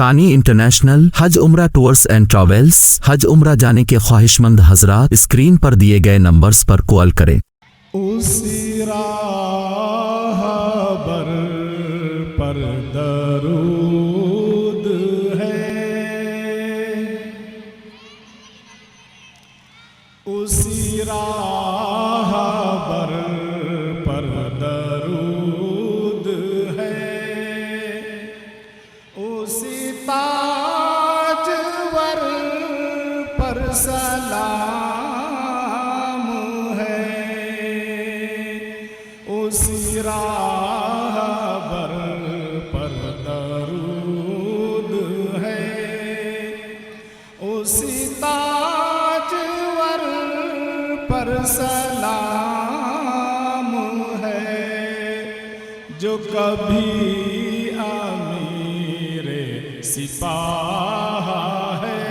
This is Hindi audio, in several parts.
सानी इंटरनेशनल हज उम्रा टूर्स एंड ट्रैवल्स। हज उम्रा जाने के ख्वाहिशमंद हजरात स्क्रीन पर दिए गए नंबर्स पर कॉल करें। उसी राह पर दरूद है, उसी राह पर दरूद है, उसी ताजवर पर सलाम है, उसी राह पर दरूद है, उसी ताजवर पर सलाम है, जो कभी अमीरे सिपाह है,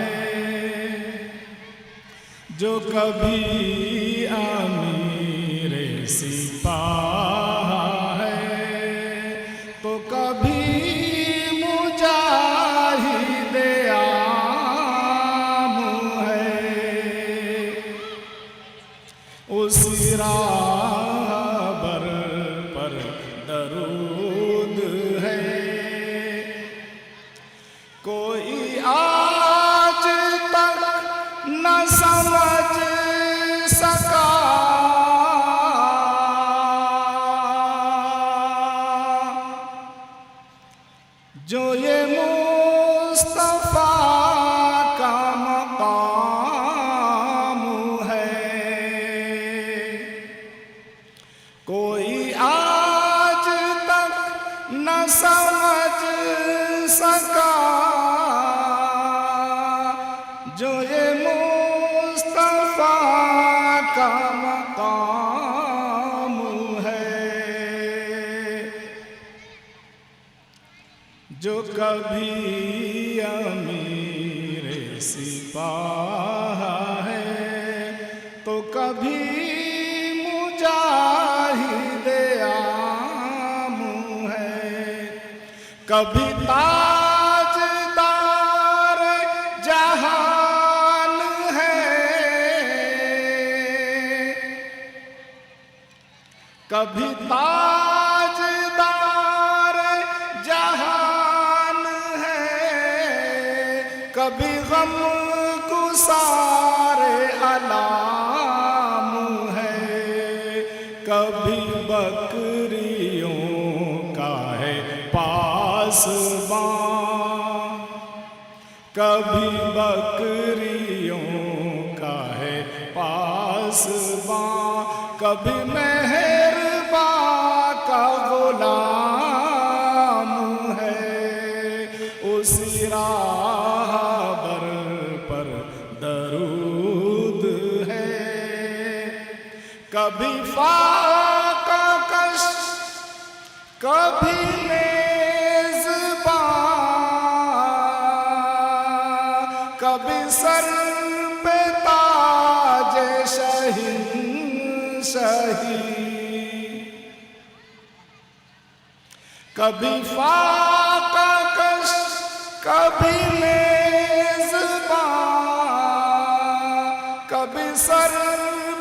जो कभी अमीरे सिपाह है, तो कभी मुजाहिदे आम है, उसी राह पर दरूद है। कोई आज तक न समझ सका जो ये मुस्तफा का मकाम है, कोई आज तक न समझ सका जो ये मुस्तफा का मकाम है, जो कभी अमीरे सिपाह है, तो कभी मुजाहिदे आम है, कभी ताजदार जहान है, कभी ताजदार जहान है, कभी गम गुसारे अलाम है, कभी बकरियों का है पासबां, कभी बकरियों का है पासबां, कभी मेहरबां का गुलाम है, उसी राह पर दरूद है। कभी फाका कश, कभी मेज़बां, कभी सर पे ताज शहींशाही, कभी फाका कश, कभी मेज़बां, कभी सर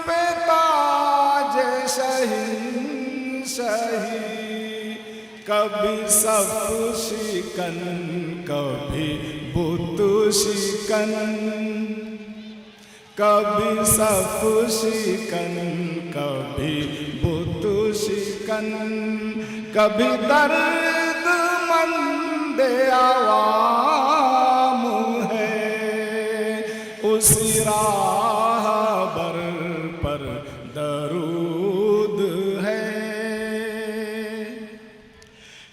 पे ताज शहींशाही, कभी सफ शिकन, कभी बुत शिकन, कभी सफ शिकन, कभी बुत शिकन, कभी दर्दमंद आवाम है, उसी राह पर दरूद है।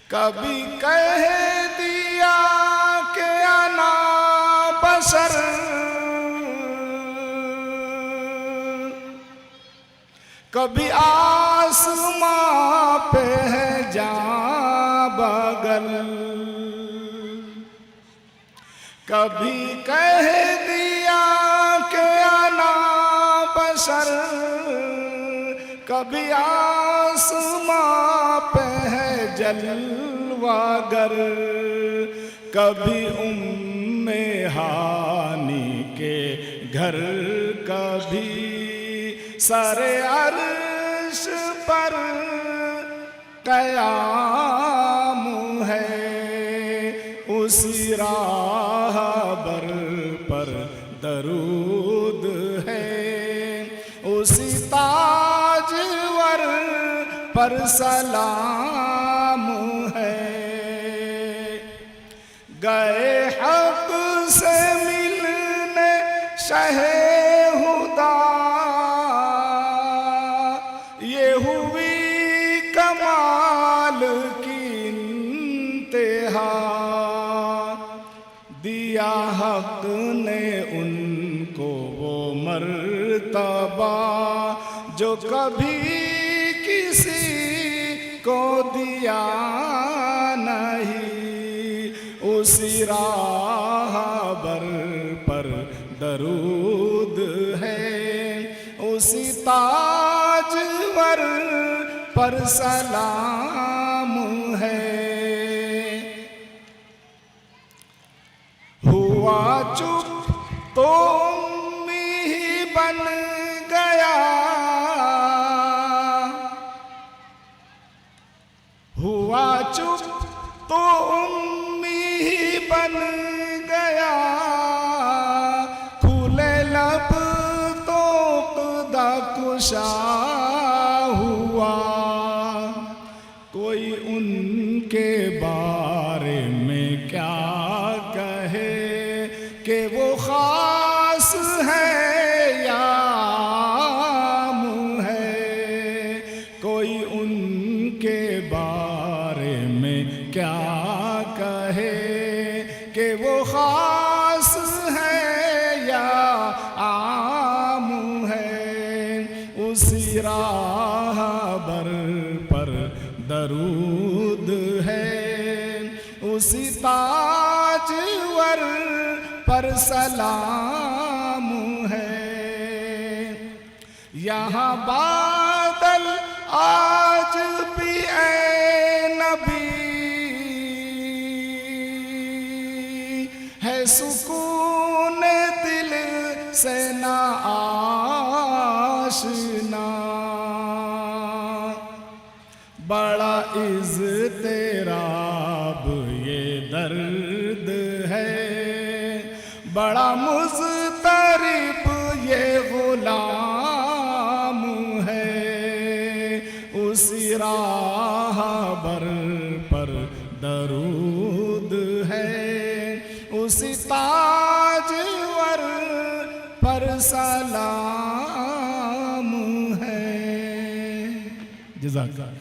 कभी कह दिया कि अना बशर, कभी आसमां पे है जा बगल, कभी कह दिया कि अना बशर, कभी आसमां पे है जलवागर, कभी उम्मे हानी के घर, कभी सरे अर्श पर कयाम है। उसी राहबर पर दरूद है, उसी ताजवर पर सलाम है। गए हक से मिलने शहे हुदा, ये हुई कमाल की इंतहा। दिया हक ने उनको वो मर्तबा जो कभी किसी को दिया नहीं। उसी राहबर पर दरूद है, उसी ताजवर पर सलाम है। हुआ चुप तो उम्मी ही बन गया, हुआ चुप तो उम्मी ही बन गया। खुले लब तो खुदा कुशा हुआ। कोई उनके बारे में क्या कहे कि वो खास है या आम है। कोई उनके बारे में क्या कहे कि वो खास है या आम है। उसी राहबर पर दरूद है, उसी ताजवर पर सलाम है। यहाँ बादल आज भी ऐ नबी है, सुकून दिल से ना आशना। बड़ा इज़्तिराब ये दर्द है, बड़ा मुज़तरिब ये गुलाम है। उसी राहबर पर दरूद है, उसी ताजवर पर सलाम है। जज़ाकल्लाह।